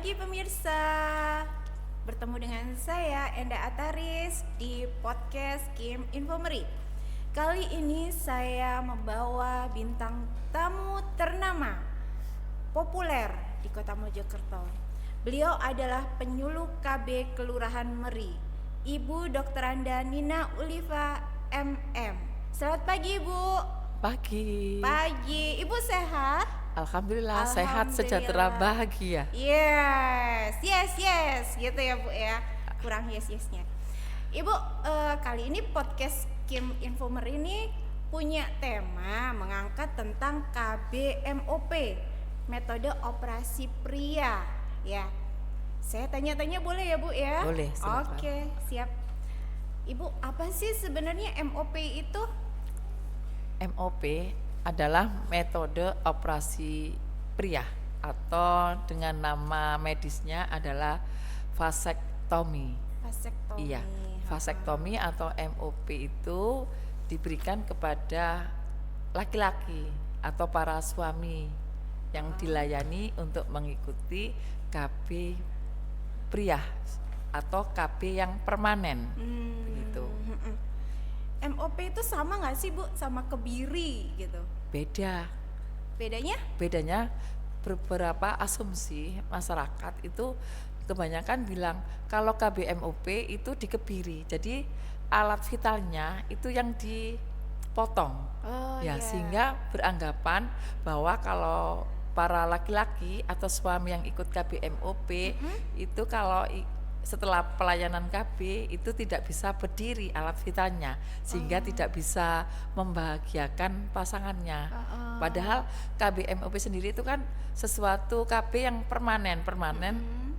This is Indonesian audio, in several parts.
pagi pemirsa. Bertemu dengan saya Enda Ataris di podcast Kim Infomeri. Kali ini saya membawa bintang tamu ternama populer di Kota Mojokerto. Beliau adalah penyuluh KB Kelurahan Meri, Ibu Dr. Anda Nina Uliva MM. Selamat pagi Ibu. Pagi. Ibu sehat? Alhamdulillah sehat, sejahtera, bahagia. Yes, gitu ya Bu ya. Kurang yes-yesnya. Ibu, kali ini podcast Kim Infomer ini punya tema mengangkat tentang KBMOP, metode operasi pria. Ya, saya tanya-tanya boleh ya Bu ya? Boleh, silakan. Oke, siap. Ibu, apa sih sebenarnya MOP itu? MOP adalah metode operasi pria atau dengan nama medisnya adalah vasektomi. Vasektomi. Iya, vasektomi atau MOP itu diberikan kepada laki-laki atau para suami yang dilayani untuk mengikuti KB pria atau KB yang permanen. Begitu. MOP itu sama nggak sih Bu sama kebiri gitu? Beda. Bedanya beberapa asumsi masyarakat itu kebanyakan bilang kalau KBMOP itu dikebiri, jadi alat vitalnya itu yang dipotong. Sehingga beranggapan bahwa kalau para laki-laki atau suami yang ikut KBMOP itu kalau setelah pelayanan KB itu tidak bisa berdiri alat vitalnya sehingga tidak bisa membahagiakan pasangannya. Padahal KBMOP sendiri itu kan sesuatu KB yang permanen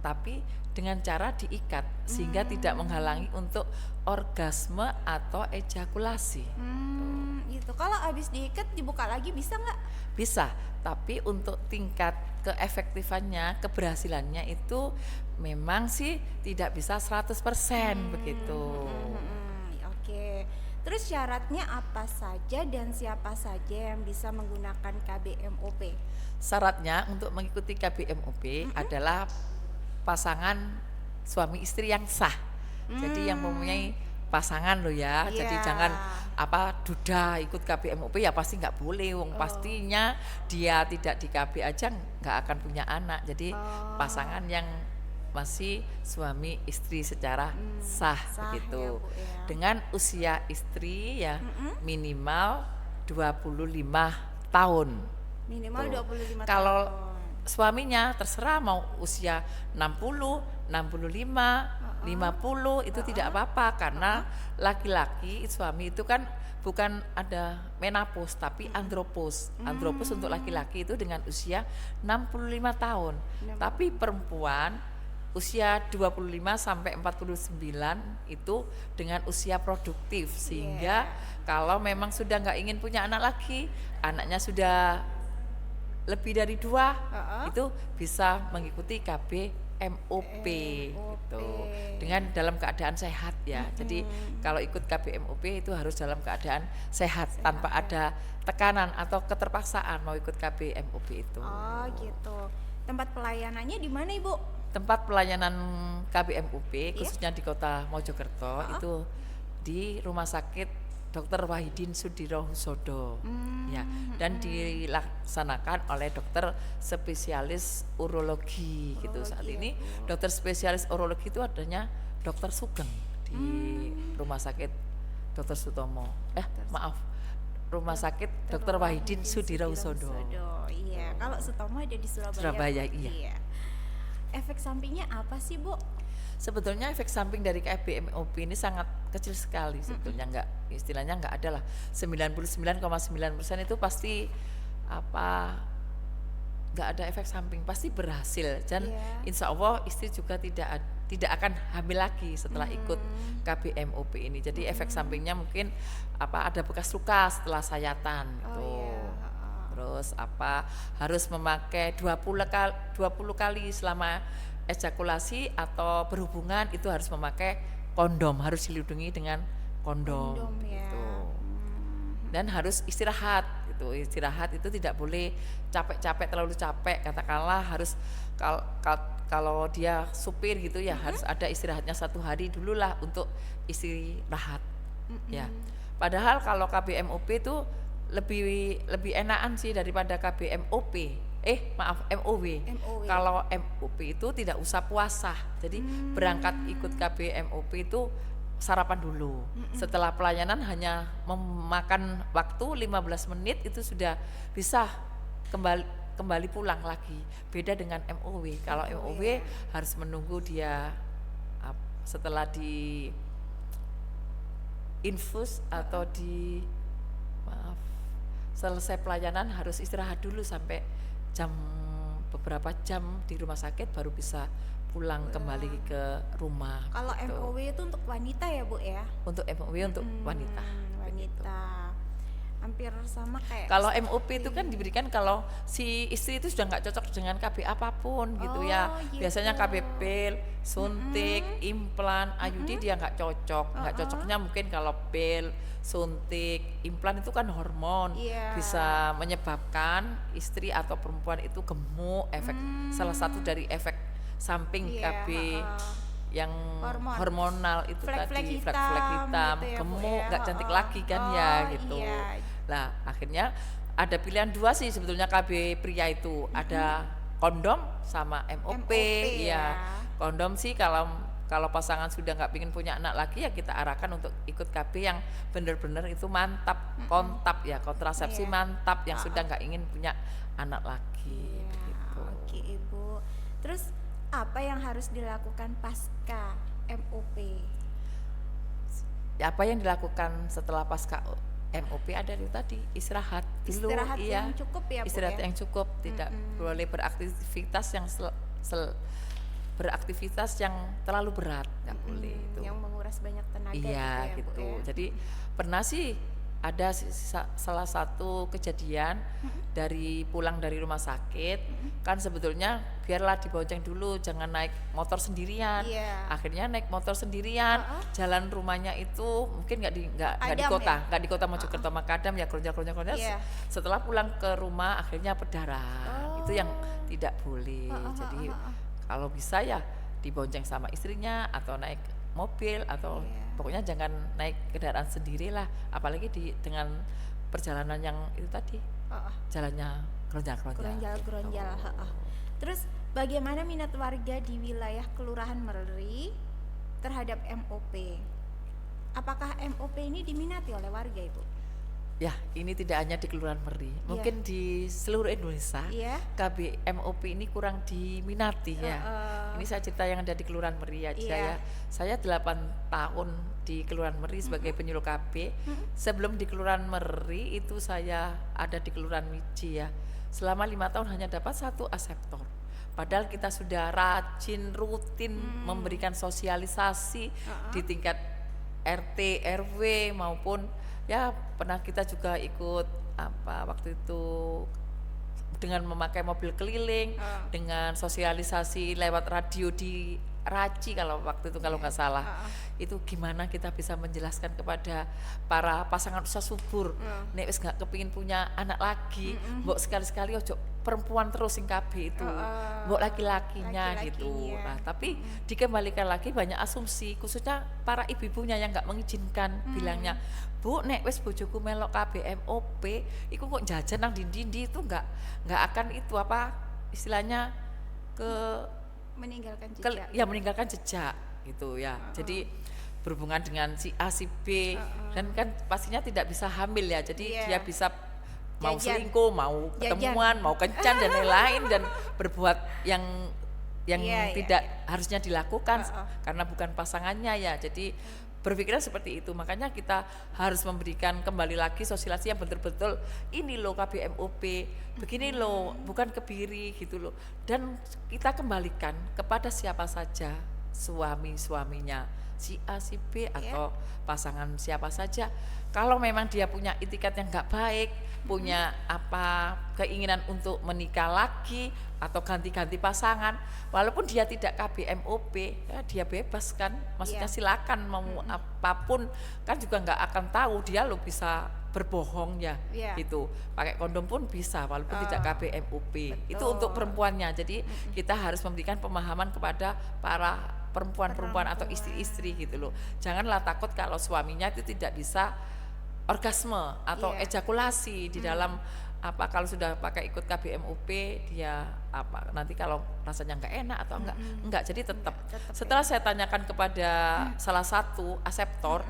tapi dengan cara diikat sehingga tidak menghalangi untuk orgasme atau ejakulasi. Gitu. Kalau habis diikat dibuka lagi bisa nggak? Bisa, tapi untuk tingkat keefektifannya, keberhasilannya itu memang sih tidak bisa 100% begitu. Oke. Terus syaratnya apa saja dan siapa saja yang bisa menggunakan KBMOP? Syaratnya untuk mengikuti KBMOP adalah pasangan suami istri yang sah. Jadi yang mempunyai pasangan loh ya. Jadi jangan duda ikut KBMOP ya pasti nggak boleh. Pastinya dia tidak di KB aja nggak akan punya anak. Jadi pasangan yang masih suami istri secara sah begitu. Ya, Bu, ya. Dengan usia istri ya minimal 25 tahun. Minimal 25 Kalau tahun. suaminya terserah mau usia 60, 65, 50 itu tidak apa-apa karena laki-laki suami itu kan bukan ada menopause tapi andropause. Andropause untuk laki-laki itu dengan usia 65 tahun. Tapi perempuan usia 25 sampai 49 itu dengan usia produktif sehingga kalau memang sudah nggak ingin punya anak lagi, anaknya sudah lebih dari 2 itu bisa mengikuti KBMOP gitu. Dengan dalam keadaan sehat ya. Jadi kalau ikut KBMOP itu harus dalam keadaan sehat tanpa ada tekanan atau keterpaksaan mau ikut KBMOP itu. Oh gitu. Tempat pelayanannya di mana Ibu? Tempat pelayanan KBMOP khususnya di Kota Mojokerto itu di Rumah Sakit Dr. Wahidin Sudirohusodo ya, dan dilaksanakan oleh dokter spesialis urologi gitu. Saat ini dokter spesialis urologi itu adanya Dokter Sugeng di Rumah Sakit Dr. Sutomo. Rumah Sakit Dr. Wahidin Sudirohusodo. Iya, kalau Sutomo ada di Surabaya. Surabaya, iya. Efek sampingnya apa sih Bu? Sebetulnya efek samping dari KBMOP ini sangat kecil sekali sebetulnya, istilahnya nggak ada lah. 99,9% itu pasti nggak ada efek samping, pasti berhasil dan insya Allah istri juga tidak akan hamil lagi setelah ikut KBMOP ini. Jadi efek sampingnya mungkin ada bekas luka setelah sayatan gitu. Terus harus memakai 20 kali selama ejakulasi atau berhubungan itu harus memakai kondom, harus dilindungi dengan kondom ya. gitu. dan harus istirahat gitu. Istirahat itu tidak boleh capek-capek, terlalu capek, katakanlah harus kalau dia supir gitu ya harus ada istirahatnya 1 hari dulu lah untuk istirahat ya. Padahal kalau KBMOP itu lebih enakan sih daripada KBMOP. Maaf, MOW. MOW. Kalau MOP itu tidak usah puasa. Jadi berangkat ikut KBMOP itu sarapan dulu. Setelah pelayanan hanya memakan waktu 15 menit itu sudah bisa kembali pulang lagi. Beda dengan MOW. Kalau MOW harus menunggu dia setelah di infus atau selesai pelayanan harus istirahat dulu sampai beberapa jam di rumah sakit baru bisa pulang kembali ke rumah. Kalau gitu. MOW itu untuk wanita ya Bu ya? Untuk MOW untuk wanita. Wanita. Hampir sama kayak Kalau MOP itu kan diberikan kalau si istri itu sudah nggak cocok dengan KB apapun gitu ya. gitu. Biasanya KB pil, suntik, implan, IUD dia nggak cocok. Nggak cocoknya mungkin kalau pil, suntik, implan itu kan hormon, bisa menyebabkan istri atau perempuan itu gemuk. Salah satu dari efek samping KB yang hormonal itu tadi, flek-flek hitam, gitu ya, gemuk, nggak cantik lagi kan ya gitu. Lah akhirnya ada pilihan 2 sih sebetulnya KB pria itu, ada kondom sama MOP ya. Kondom sih kalau pasangan sudah nggak ingin punya anak lagi ya kita arahkan untuk ikut KB yang benar-benar itu mantap, kontrasepsi mantap yang sudah nggak ingin punya anak lagi gitu. Oke Ibu. Terus apa yang harus dilakukan pasca MOP? Apa yang dilakukan setelah pasca MOP ada itu tadi, istirahat dulu. Istirahat yang cukup ya Bu, istirahat ya? yang cukup, tidak boleh beraktivitas yang terlalu berat, nggak boleh itu. Yang menguras banyak tenaga Iya gitu gitu. ya, Bu, ya? Jadi pernah sih ada salah satu kejadian dari pulang dari rumah sakit, kan sebetulnya biarlah dibonceng dulu, jangan naik motor sendirian. Akhirnya naik motor sendirian, jalan rumahnya itu mungkin nggak di kota, nggak di kota Mojokerto Makadam ya, keronjal. Setelah pulang ke rumah akhirnya berdarah. Itu yang tidak boleh. Jadi kalau bisa ya dibonceng sama istrinya atau naik mobil atau pokoknya jangan naik kendaraan sendiri lah, apalagi dengan perjalanan yang itu tadi jalannya Geronjal. Terus bagaimana minat warga di wilayah Kelurahan Meri terhadap MOP? Apakah MOP ini diminati oleh warga Ibu? Ya, ini tidak hanya di Kelurahan Meri, mungkin di seluruh Indonesia KB MOP ini kurang diminati ya. Ini saya cerita yang ada di Kelurahan Meri aja ya. Saya 8 tahun di Kelurahan Meri sebagai penyuluh KB. Sebelum di Kelurahan Meri itu saya ada di Kelurahan Wiji ya. Selama 5 tahun hanya dapat 1 aseptor. Padahal kita sudah rajin, rutin memberikan sosialisasi di tingkat RT, RW maupun ya pernah kita juga ikut waktu itu dengan memakai mobil keliling, dengan sosialisasi lewat radio di Raci kalau waktu itu kalau nggak salah. Itu gimana kita bisa menjelaskan kepada para pasangan usaha subur, nek wis nggak kepingin punya anak lagi, mbok sekali-sekali ojo perempuan terus sing KB itu, mbok laki-lakinya gitu. Nah, tapi dikembalikan lagi banyak asumsi, khususnya para ibu-ibunya yang nggak mengizinkan, bilangnya, Bu, nek wis bojoku melok KBMOP, iku kok jajan nang dindi itu nggak akan itu apa istilahnya meninggalkan jejak gitu ya. Jadi berhubungan dengan si A si B dan kan pastinya tidak bisa hamil ya. Jadi dia bisa mau selingkuh, mau ketemuan, mau kencan dan lain-lain dan berbuat yang tidak harusnya dilakukan karena bukan pasangannya ya. Jadi berpikirnya seperti itu, makanya kita harus memberikan kembali lagi sosialisasi yang betul-betul ini loh KBMOP, begini loh, bukan kebiri gitu loh, dan kita kembalikan kepada siapa saja, suaminya si A si B atau pasangan siapa saja, Kalau memang dia punya itikat yang nggak baik, punya apa keinginan untuk menikah lagi atau ganti-ganti pasangan, walaupun dia tidak KBMOP, ya dia bebas kan, maksudnya Iya. silakan mau apapun, kan juga nggak akan tahu dia lo bisa berbohong ya, Iya. gitu. Pakai kondom pun bisa walaupun tidak KBMOP. Itu betul. untuk perempuannya. Jadi kita harus memberikan pemahaman kepada para perempuan-perempuan atau istri-istri gitu loh. Janganlah takut kalau suaminya itu tidak bisa orgasme atau Iya. ejakulasi di dalam apa, kalau sudah pakai ikut KBMOP dia apa nanti kalau rasanya nggak enak atau enggak, jadi tetap tetap setelah saya tanyakan kepada salah satu aseptor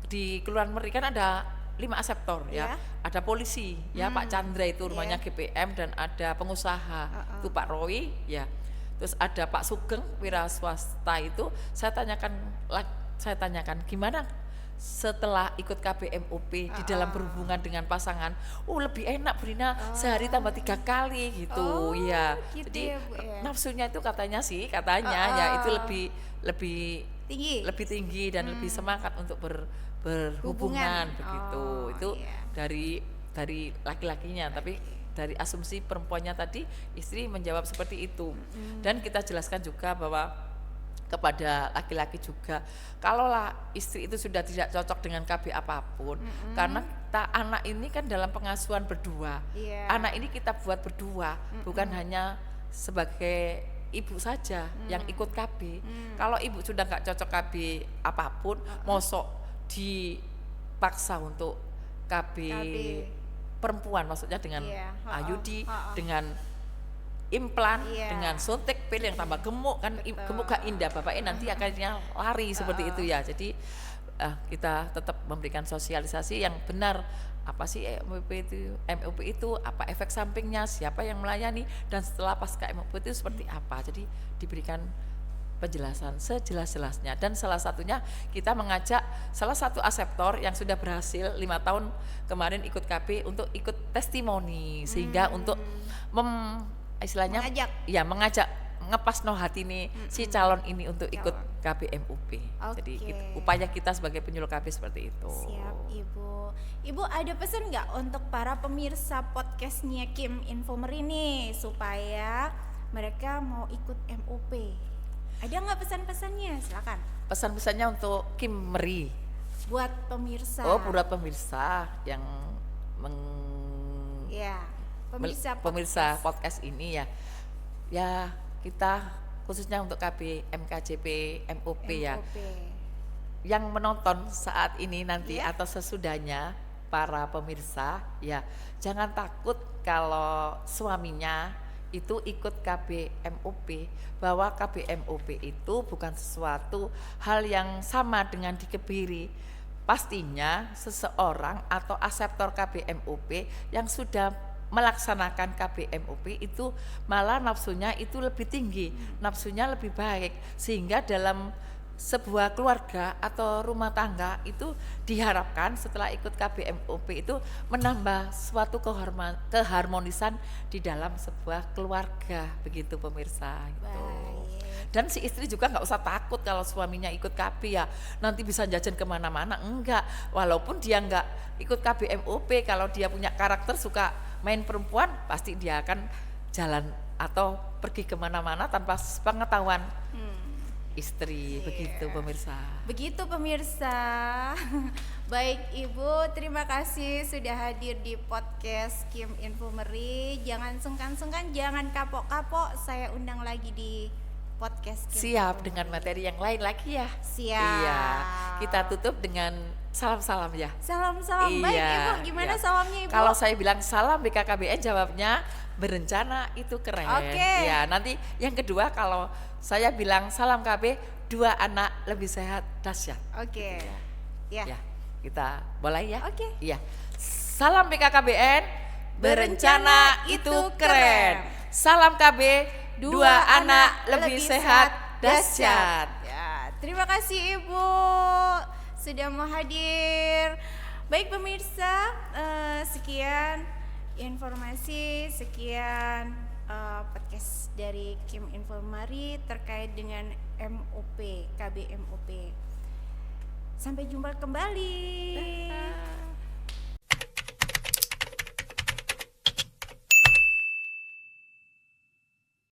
di Kelurahan Meri, kan ada 5 aseptor ya, Iya. ada polisi ya Pak Chandra itu rumahnya GPM, dan ada pengusaha itu Pak Roy ya, terus ada Pak Sugeng wira swasta itu. Saya tanyakan gimana setelah ikut KBMOP di dalam berhubungan dengan pasangan. Lebih enak Bu Rina, sehari tambah 3 kali gitu ya. Gitu Jadi ya, Bu, ya. nafsunya itu katanya ya itu lebih tinggi dan lebih semangat untuk berhubungan begitu. Itu iya. dari laki-lakinya, tapi dari asumsi perempuannya tadi istri menjawab seperti itu. Dan kita jelaskan juga bahwa kepada laki-laki juga, kalaulah istri itu sudah tidak cocok dengan KB apapun, karena anak ini kan dalam pengasuhan berdua, Iya. anak ini kita buat berdua, bukan hanya sebagai ibu saja yang ikut KB. Kalau ibu sudah nggak cocok KB apapun, mosok dipaksa untuk KB perempuan, maksudnya dengan Iya, IUD, dengan implan, Iya. dengan suntik pil yang tambah gemuk kan, gemuk gak indah, bapaknya nanti akhirnya lari seperti itu ya. Jadi kita tetap memberikan sosialisasi yang benar, apa sih MOP itu apa efek sampingnya, siapa yang melayani, dan setelah pasca MOP itu seperti apa. Jadi diberikan penjelasan sejelas-jelasnya. Dan salah satunya kita mengajak salah satu aseptor yang sudah berhasil 5 tahun kemarin ikut KB untuk ikut testimoni, sehingga untuk istilahnya mengajak ngepas no hati nih si calon ini untuk ikut KBMOP. Jadi upaya kita sebagai penyuluh KB seperti itu. Siap Ibu. Ibu ada pesan nggak untuk para pemirsa podcastnya Kim Infomeri nih supaya mereka mau ikut MOP? Ada nggak pesan-pesannya? Silakan. Pesan-pesannya untuk Kim Meri. Buat pemirsa. Buat pemirsa yang pemirsa podcast ini ya kita khususnya untuk KB MKJP MOP ya, yang menonton saat ini nanti atau sesudahnya, para pemirsa ya jangan takut kalau suaminya itu ikut KBMOP, bahwa KBMOP itu bukan sesuatu hal yang sama dengan dikebiri. Pastinya seseorang atau aseptor KBMOP yang sudah melaksanakan KBMOP itu malah nafsunya itu lebih tinggi, nafsunya lebih baik, sehingga dalam sebuah keluarga atau rumah tangga itu diharapkan setelah ikut KBMOP itu menambah suatu keharmonisan di dalam sebuah keluarga, begitu pemirsa gitu. Dan si istri juga nggak usah takut kalau suaminya ikut KB ya nanti bisa jajan kemana-mana, enggak. Walaupun dia nggak ikut KBMOP, kalau dia punya karakter suka main perempuan, pasti dia akan jalan atau pergi kemana-mana tanpa pengetahuan istri. Begitu pemirsa. Begitu pemirsa. Baik Ibu, terima kasih sudah hadir di podcast Kim Infomeri. Jangan sungkan-sungkan, jangan kapok-kapok, saya undang lagi di podcast Kim Siap Infomeri. dengan materi yang lain lagi ya. Siap. Iya. Kita tutup dengan salam-salam ya. Salam-salam. Baik Ibu, gimana salamnya Ibu? Kalau saya bilang salam BKKBN, jawabnya berencana itu keren. Oke. Ya, nanti yang kedua kalau saya bilang salam KB, 2 anak lebih sehat dahsyat. Oke. Ya. Ya, kita mulai ya. Oke. Iya. Salam BKKBN, berencana itu keren. Salam KB, 2 anak lebih sehat dahsyat. Ya, terima kasih Ibu sudah mau hadir. Baik pemirsa, sekian informasi, sekian podcast dari Kim Infomeri terkait dengan MOP, KBMOP. Sampai jumpa kembali.